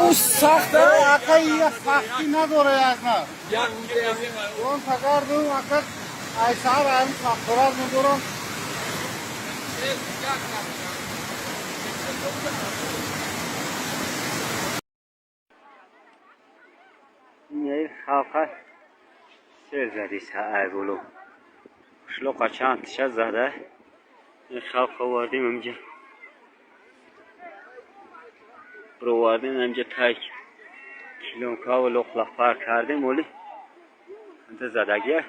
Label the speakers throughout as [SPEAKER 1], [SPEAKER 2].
[SPEAKER 1] اون سخته
[SPEAKER 2] اکا یه سختی نداره از نه اون تگر دو اکا ایسار هم سخترار ندارم
[SPEAKER 3] این خلقه سر زدی سعی بلو شلوقا چند تشه زده این خلقه واردیم امجا برو واردیم امجا تایک کیلومکا و لخ لخبر کردیم ولی انت زدگیه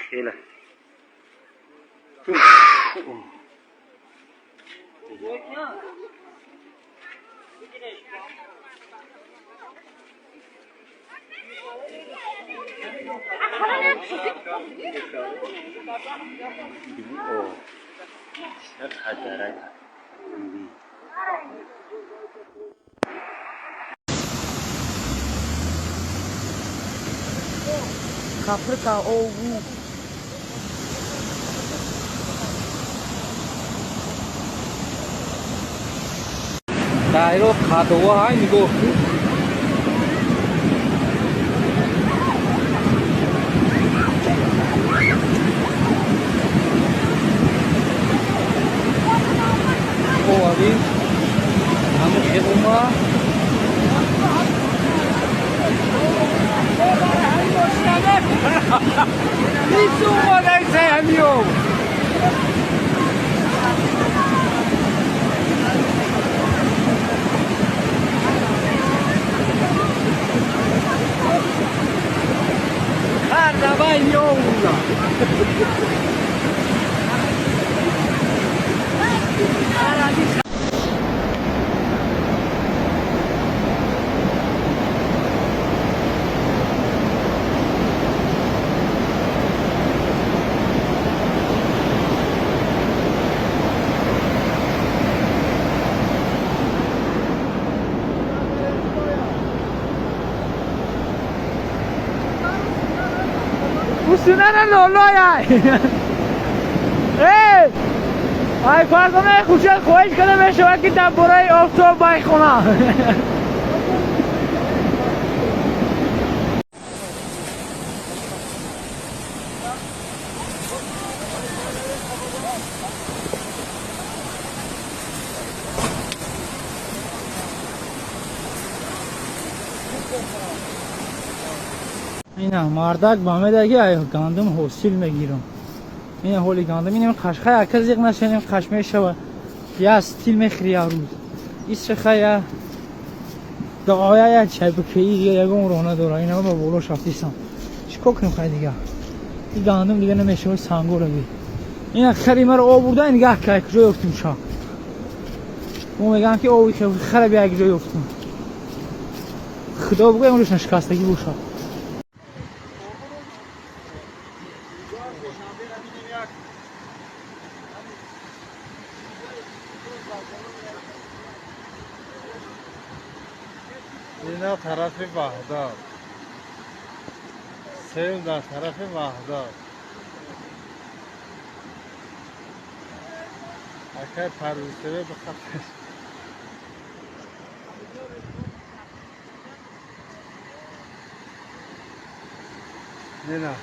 [SPEAKER 3] خیلی
[SPEAKER 1] Caprica ou Đại lô khá tổ hái mình cô cô ở đi ăn một cái không á Nessuno dai serio! Guarda, vai in onda! Funcionando loloi ai. Ei! Ai فردا من خوشت خواهش کنم بشه که در برای آفتاب بای خونه اینا مردک با همه دیگه گندم حاصل میگیرم این حالی گندم اینم خشخه اکل زیق نشنیم خشمه شو یا استیل میخری روز ایست خیا دعایا چای بکی یگون رونه داره اینا با بولو شافتیسم چیکار کنیم خیلی دیگه این گندم دیگه نمیشه سانگو رو بی این خری مرا آوردن نگاه که کجا افتیم شا اون میگن که اوی که خرابی یک جای افتیم خدا بگه اونش نشکستگی بوشا
[SPEAKER 2] اینا طرف وحدت سیم در طرف وحدت اکر پروسه بخطر نه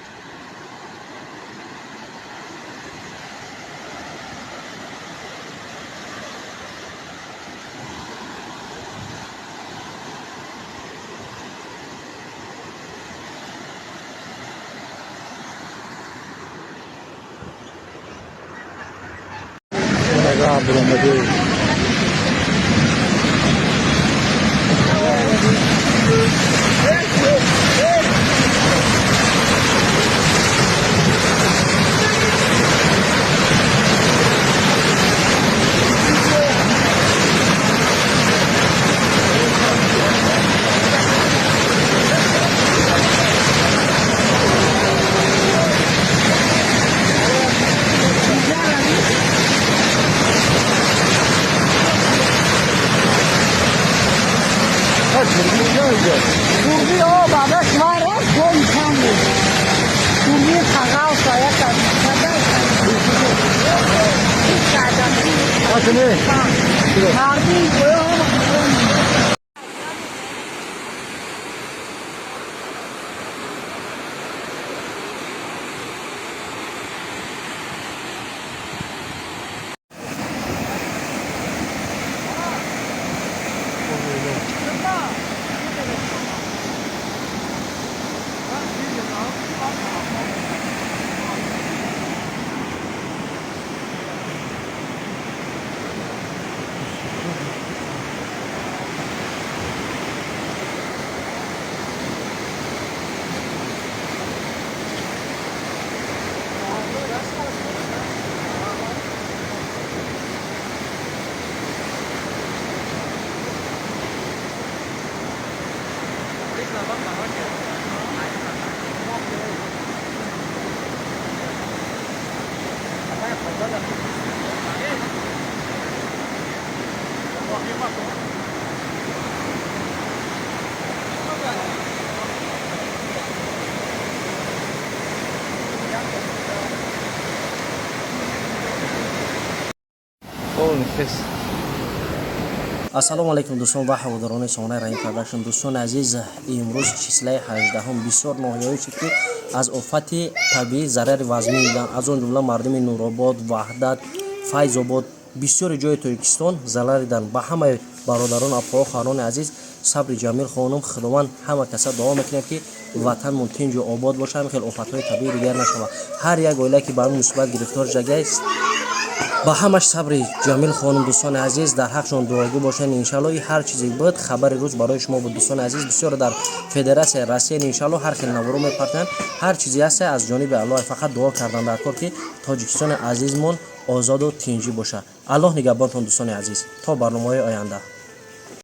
[SPEAKER 1] Kurbi o babaş var ya son kanlı. Kurbi kagav saya kadar. Hadi ne? Harbi koyuyor.
[SPEAKER 4] ассалому алайкум дӯстон ва ҳаводорони сомонаи раим продакшн. дӯстони азиз, имрӯз числаи 18 бисёр ноҳиёӣ шуд ки аз офати табиӣ зарари вазмин диданд. аз он ҷумла мардуми нуробод, ваҳдат, файзобод, бисёри ҷои тоҷикистон зарар диданд. ба ҳамаи бародарон, апоҳо, хаҳрони азиз сабри ҷамил хонум, худованд ҳама каса дуо мекунем ки ватанмон тинҷу обод бошад, хел офатҳои табиӣ дигар нашавад. ҳар як оилае ки ба ин мусибат гирифтор шудагааст, ба ҳамаш сабри ҷамил хонум. дӯстони азиз, дар ҳақшон дуогӣ бошед. иншалло ҳар чизе буд хабари рӯз барои шумо буд. дӯстони азиз, бисёр дар федератсияи Россия иншалло ҳар хел наворо мепартанд. ҳар чизе ҳаст аз ҷониби Аллоҳ, фақат дуо кардан дар кор ки тоҷикистони азизмон озоду тинҷӣ бошад. Аллоҳ нигаҳбонтон дӯстони азиз, то барномаҳои оянда.